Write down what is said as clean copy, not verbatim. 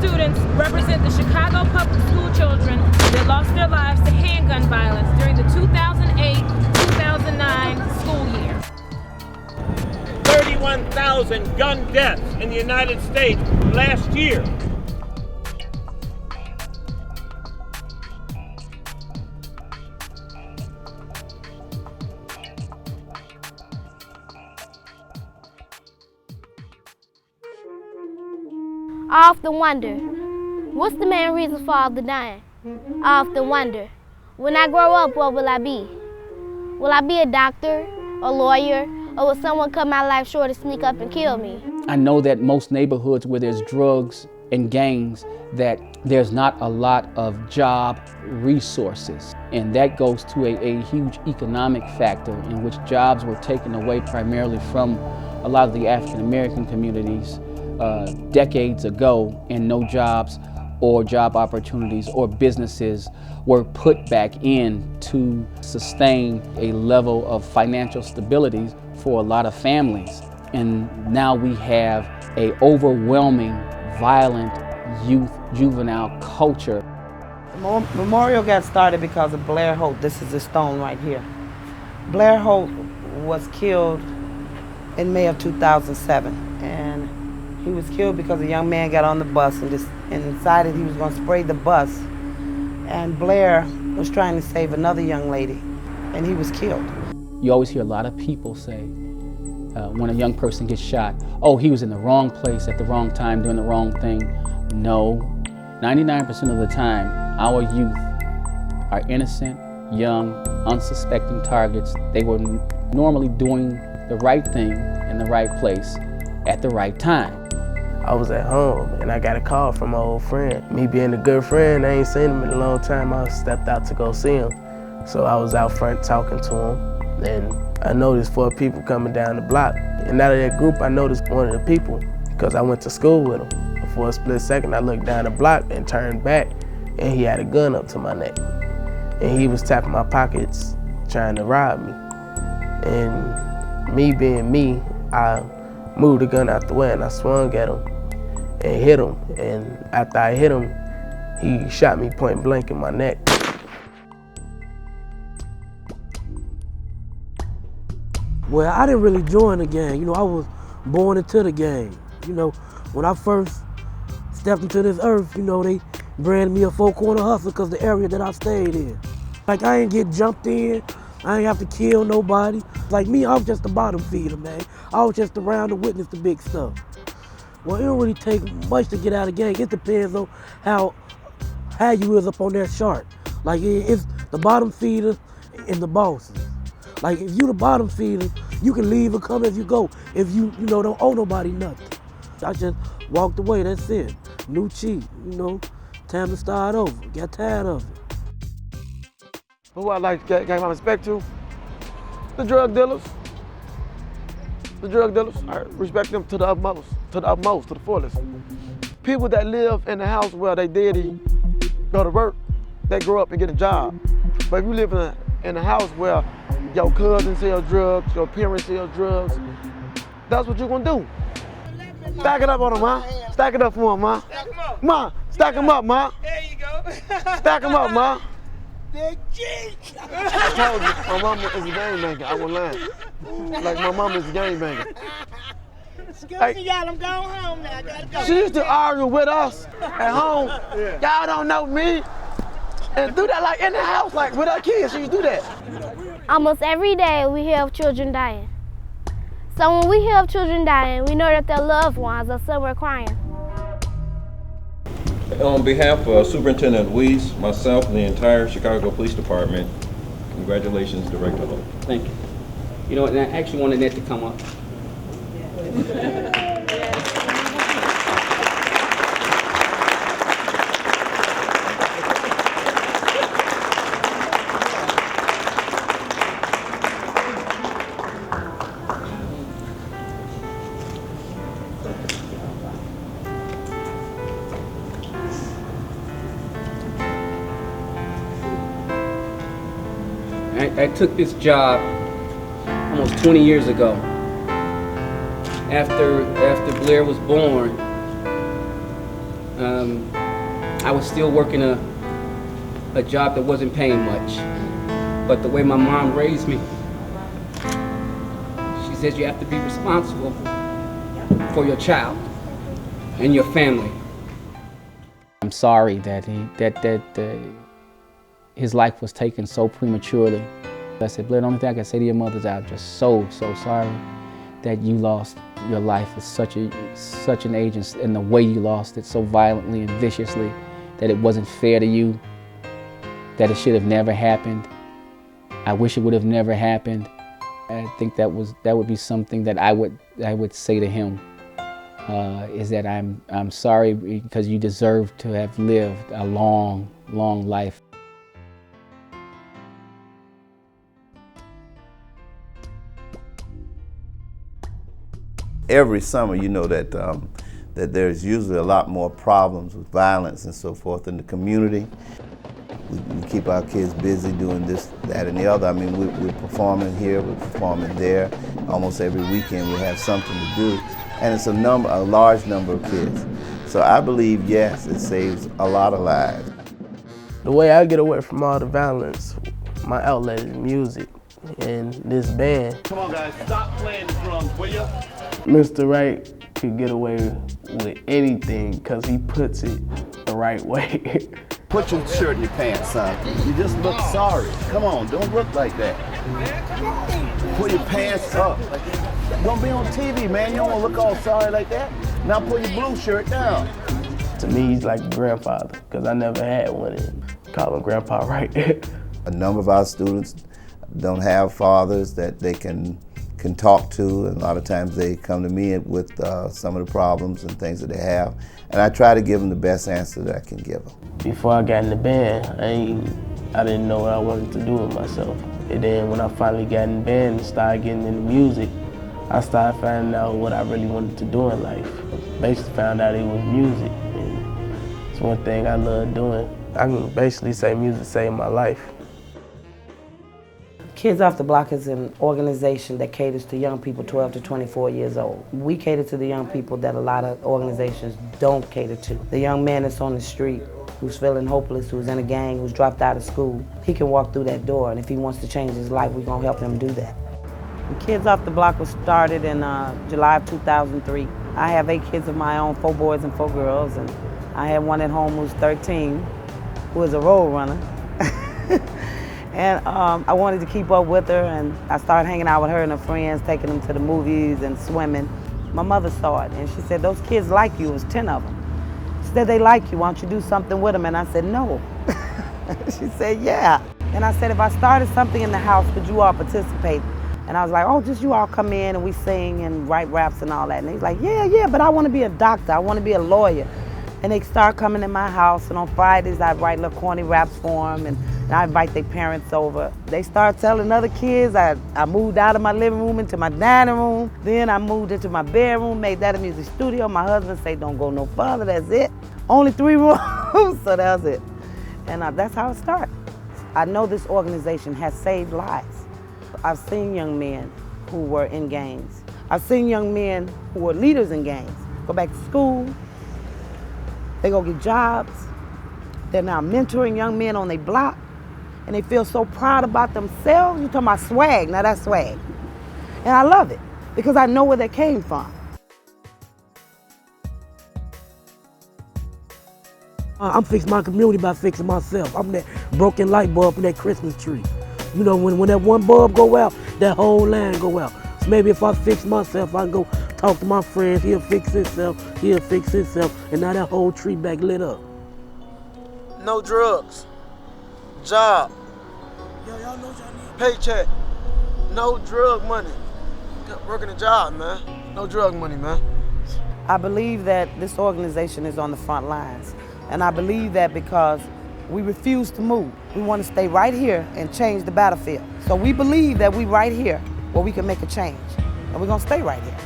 students represent the Chicago public school children that lost their lives to handgun violence during the 2008-2009 school year. 31,000 gun deaths in the United States last year. I often wonder, what's the main reason for all the dying? I often wonder, when I grow up, what will I be? Will I be a doctor, a lawyer, or will someone cut my life short and sneak up and kill me? I know that most neighborhoods where there's drugs and gangs, that there's not a lot of job resources. And that goes to a huge economic factor in which jobs were taken away primarily from a lot of the African American communities decades ago, and no jobs or job opportunities or businesses were put back in to sustain a level of financial stability for a lot of families. And now we have a overwhelming, violent youth, juvenile culture. The memorial got started because of Blair Holt. This is the stone right here. Blair Holt was killed in May of 2007, and he was killed because a young man got on the bus and decided he was going to spray the bus. And Blair was trying to save another young lady, and he was killed. You always hear a lot of people say, when a young person gets shot, oh, he was in the wrong place at the wrong time doing the wrong thing. No, 99% of the time, our youth are innocent, young, unsuspecting targets. They were normally doing the right thing in the right place at the right time. I was at home and I got a call from my old friend. Me being a good friend, I ain't seen him in a long time. I stepped out to go see him. So I was out front talking to him, and I noticed 4 people coming down the block. And out of that group, I noticed one of the people because I went to school with him. For a split second, I looked down the block and turned back, and he had a gun up to my neck. And he was tapping my pockets, trying to rob me. And me being me, I moved the gun out the way and I swung at him and hit him. And after I hit him, he shot me point blank in my neck. Well, I didn't really join the gang. You know, I was born into the gang. You know, when I first stepped into this earth, you know, they branded me a four-corner hustler because the area that I stayed in. Like, I ain't get jumped in. I ain't have to kill nobody. Like me, I was just a bottom feeder, man. I was just around to witness the big stuff. Well, it don't really take much to get out of the gang. It depends on how you is up on that chart. Like, it's the bottom feeder and the bosses. Like, if you the bottom feeder, you can leave and come as you go. If you don't owe nobody nothing. I just walked away, that's it. New cheat, time to start over. Got tired of it. Who I like to give my respect to? The drug dealers. The drug dealers, I respect them to the utmost, to the fullest. People that live in a house where they daddy go to work, they grow up and get a job. But if you live in a house where your cousins sell drugs, your parents sell drugs, that's what you're gonna do. Stack it up on them, Ma. Stack it up for them, Ma. Stack them up. Ma, stack them up, Ma. There you go. Stack them up, Ma. Big G. I told you, my mama is a game maker. I wasn't lying. Like, my mama is a game maker. Excuse me, y'all, I'm going home now. I gotta go. She used to argue with us at home. Y'all don't know me. And do that like in the house, like with our kids, she used to do that. Almost every day we hear of children dying. So when we hear of children dying, we know that their loved ones are somewhere crying. On behalf of Superintendent Weiss, myself, and the entire Chicago Police Department, congratulations, Director Holt. Thank you. You know what, and I actually wanted that to come up. I took this job almost 20 years ago. After Blair was born, I was still working a job that wasn't paying much. But the way my mom raised me, she says you have to be responsible for your child and your family. I'm sorry that his life was taken so prematurely. I said, Blair, the only thing I can say to your mother is I'm just so sorry that you lost your life at such an age, and the way you lost it so violently and viciously, that it wasn't fair to you, that it should have never happened. I wish it would have never happened. I think that would be something that I would say to him, is that I'm sorry because you deserve to have lived a long life. Every summer, you know that there's usually a lot more problems with violence and so forth in the community. We keep our kids busy doing this, that, and the other. I mean, we're performing here, we're performing there. Almost every weekend we have something to do. And it's a large number of kids. So I believe, yes, it saves a lot of lives. The way I get away from all the violence, my outlet is music and this band. Come on, guys, stop playing the drums, will you? Mr. Right could get away with anything because he puts it the right way. Put your shirt in your pants, son. You just look sorry. Come on, don't look like that. Pull your pants up. Don't be on TV, man. You don't want to look all sorry like that. Now pull your blue shirt down. To me, he's like a grandfather because I never had one and call him Grandpa Right. A number of our students don't have fathers that they can talk to, and a lot of times they come to me with some of the problems and things that they have, and I try to give them the best answer that I can give them. Before I got in the band, I didn't know what I wanted to do with myself. And then when I finally got in the band and started getting into music, I started finding out what I really wanted to do in life. Basically found out it was music, and it's one thing I love doing. I can basically say music saved my life. Kids Off the Block is an organization that caters to young people 12 to 24 years old. We cater to the young people that a lot of organizations don't cater to. The young man that's on the street, who's feeling hopeless, who's in a gang, who's dropped out of school, he can walk through that door, and if he wants to change his life, we're gonna help him do that. Kids Off the Block was started in July of 2003. I have 8 kids of my own, 4 boys and 4 girls, and I had one at home who's 13, who is a road runner. And I wanted to keep up with her, and I started hanging out with her and her friends, taking them to the movies and swimming. My mother saw it, and she said, those kids like you. It was 10 of them. She said, they like you. Why don't you do something with them? And I said, no. She said, yeah. And I said, if I started something in the house, could you all participate? And I was like, oh, just you all come in and we sing and write raps and all that. And he's like, yeah, but I want to be a doctor. I want to be a lawyer. And they start coming in my house, and on Fridays I write little corny raps for them, and I invite their parents over. They start telling other kids. I moved out of my living room into my dining room. Then I moved into my bedroom, made that a music studio. My husband said, don't go no further, that's it. Only 3 rooms, so that was it. And that's how it started. I know this organization has saved lives. I've seen young men who were in gangs. I've seen young men who were leaders in gangs go back to school. They go get jobs. They're now mentoring young men on their block, and they feel so proud about themselves. You're talking about swag, now that's swag. And I love it, because I know where they came from. I'm fixing my community by fixing myself. I'm that broken light bulb in that Christmas tree. You know, when that one bulb go out, that whole line go out. So maybe if I fix myself, I can go talk to my friends, he'll fix himself, and now that whole tree back lit up. No drugs, job, paycheck, no drug money. Working a job, man. No drug money, man. I believe that this organization is on the front lines. And I believe that because we refuse to move. We want to stay right here and change the battlefield. So we believe that we right here where we can make a change. And we're going to stay right here.